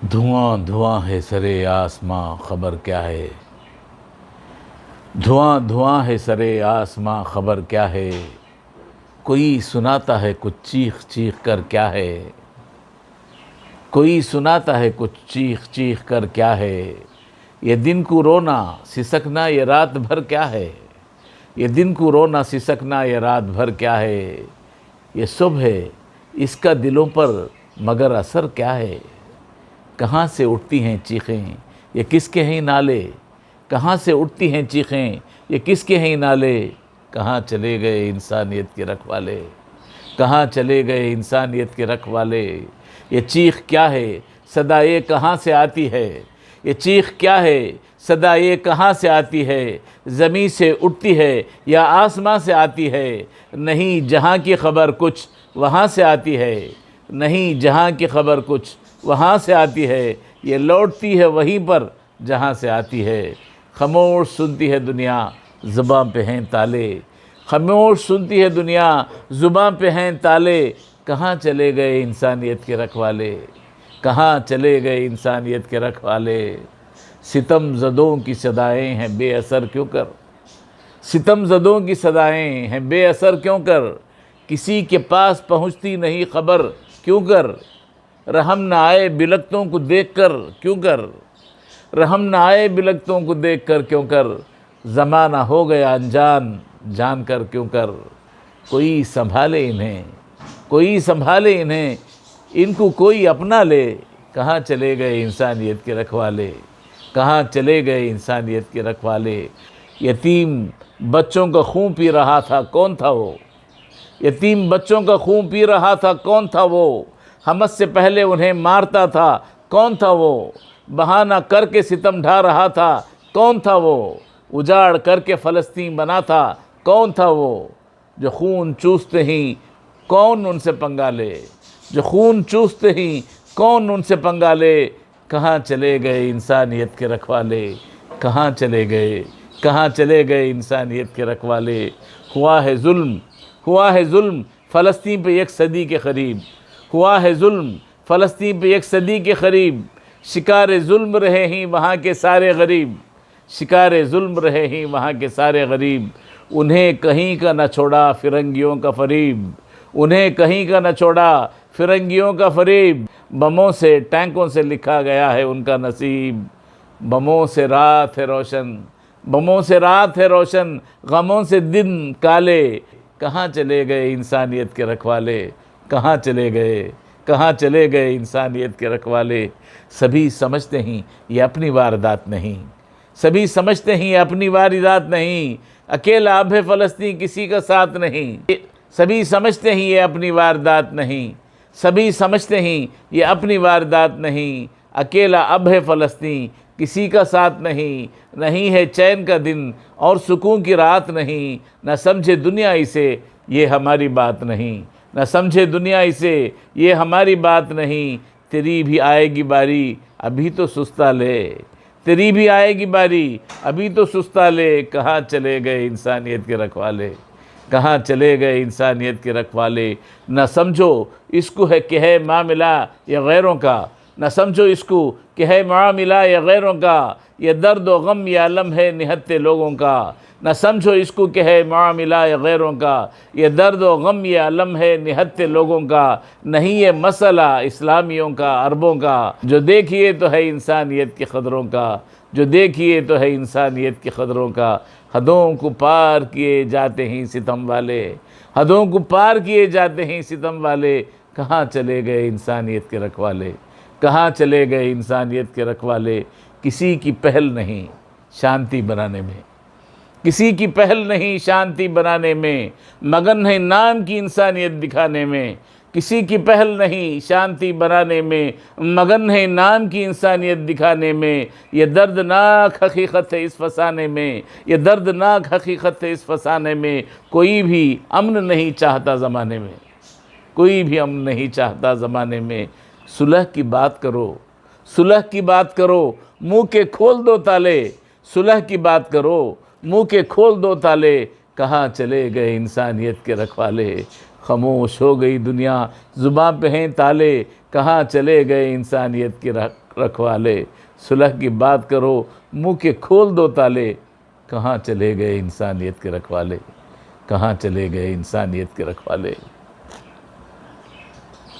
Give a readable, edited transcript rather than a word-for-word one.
धुआं धुआं है सरे आसमां खबर क्या है। धुआं धुआं है सरे आसमां खबर क्या है। कोई सुनाता है कुछ चीख चीख कर क्या है। कोई सुनाता है कुछ चीख चीख कर क्या है। ये दिन को रोना सिसकना ये रात भर क्या है। ये दिन को रोना सिसकना ये रात भर क्या है। ये सुबह इसका दिलों पर मगर असर क्या है। कहाँ से उठती हैं चीखें ये किसके हैं नाले। कहाँ से उठती हैं चीखें ये किसके हैं नाले। कहाँ चले गए इंसानियत के रखवाले। कहाँ चले गए इंसानियत के रखवाले। ये चीख क्या है सदा ये कहाँ से आती है। ये चीख क्या है सदा ये कहाँ से आती है। ज़मीं से उठती है या आसमां से आती है। नहीं जहाँ की खबर कुछ वहाँ से आती है। नहीं जहाँ की खबर कुछ वहाँ से आती है। ये लौटती है वहीं पर जहाँ से आती है। खामोश सुनती है दुनिया ज़ुबान पे हैं ताले। खामोश सुनती है दुनिया ज़ुबान पे हैं ताले। कहाँ चले गए इंसानियत के रखवाले। कहाँ चले गए इंसानियत के रखवाले। सितम ज़दों की सदाएं हैं बेअसर क्यों कर। सितम ज़दों की सदाएं हैं बेअसर क्यों कर। किसी के पास पहुँचती नहीं खबर क्यों कर। रहम न आए बिलकतों को देख कर क्यों कर। रहम न आए बिलकतों को देख कर क्यों कर। ज़माना हो गया अनजान जान कर क्यों कर। कोई संभाले इन्हें कोई संभाले इन्हें इनको कोई अपना ले। कहाँ चले गए इंसानियत के रखवाले। कहाँ चले गए इंसानियत के रखवाले। यतीम बच्चों का खून पी रहा था कौन था वो। यतीम बच्चों का खून पी रहा था कौन था वो। हमद से पहले उन्हें मारता था कौन था वो। बहाना करके सितम ढा रहा था कौन था वो। उजाड़ करके फ़लस्तीन बना था कौन था वो। जो खून चूसते ही कौन उनसे पंगा ले। जो खून चूसते ही कौन उनसे पंगा ले। कहाँ चले गए इंसानियत के रखवाले। कहाँ चले गए कहाँ चले गए इंसानियत के रखवाले। हुआ है जुल्म फ़लस्तीन पे एक सदी के करीब। हुआ है जुल्म फ़लस्तीन पे एक सदी के करीब। शिकार जुल्म रहे ही वहाँ के सारे गरीब। शिकार जुल्म रहे ही वहाँ के सारे गरीब। उन्हें कहीं का न छोड़ा फिरंगियों का फरीब। उन्हें कहीं का न छोड़ा फिरंगियों का फरीब। बमों से टैंकों से लिखा गया है उनका नसीब। बमों से रात है रोशन बमों से रात है रोशन गमों से दिन काले। कहाँ चले गए इंसानियत के रखवाले। कहाँ चले गए इंसानियत के रखवाले। सभी समझते हैं ये अपनी वारदात नहीं। सभी समझते हैं ये अपनी वारदात नहीं। अकेला अब है फ़लस्तीन किसी का साथ नहीं। सभी समझते हैं ये अपनी वारदात नहीं। सभी समझते हैं ये अपनी वारदात नहीं। अकेला अब है फ़लस्तीन किसी का साथ नहीं। नहीं है चैन का दिन और सुकून की रात नहीं। न समझे दुनिया इसे ये हमारी बात नहीं। न समझे दुनिया इसे ये हमारी बात नहीं। तेरी भी आएगी बारी अभी तो सुस्ता ले। तेरी भी आएगी बारी अभी तो सुस्ता ले। कहाँ चले गए इंसानियत के रखवाले। कहाँ चले गए इंसानियत के रखवाले। न समझो इसको है कि है मामिला या गैरों का। न समझो इसको कि है मामिला या गैरों का। ये दर्द व गम या अलम है निहत्ते लोगों का। न समझो इसको कि है मामिला या गैरों का। ये दर्द व गम या अलम है निहत्ते लोगों का। नहीं ये मसला इस्लामियों का अरबों का। जो देखिए तो है इंसानियत की क़दरों का। जो देखिए तो है इंसानियत की क़दरों का। हदों को पार किए जाते हैं सितम वाले। हदों को पार किए जाते हैं सितम वाले। कहाँ चले गए इंसानियत के रखवाले। कहाँ चले गए इंसानियत के रखवाले। किसी की पहल नहीं शांति बनाने में। किसी की पहल नहीं शांति बनाने में। मगन है नाम की इंसानियत दिखाने में। किसी की पहल नहीं शांति बनाने में। मगन है नाम की इंसानियत दिखाने में। ये दर्दनाक हकीकत है इस फसाने में। ये दर्दनाक हकीकत है इस फसाने में। कोई भी अमन नहीं चाहता ज़माने में। कोई भी अमन नहीं चाहता ज़माने में। सुलह की बात करो सुलह की बात करो मुँह के खोल दो ताले। सुलह की बात करो मुँह के खोल दो ताले। कहाँ चले गए इंसानियत के रखवाले। खामोश हो गई दुनिया ज़ुबान पे हैं ताले। कहाँ चले गए इंसानियत के रखवाले, सुलह की बात करो मुंह के खोल दो ताले। कहाँ चले गए इंसानियत के रखवाले, कहाँ चले गए इंसानियत के रखवाले।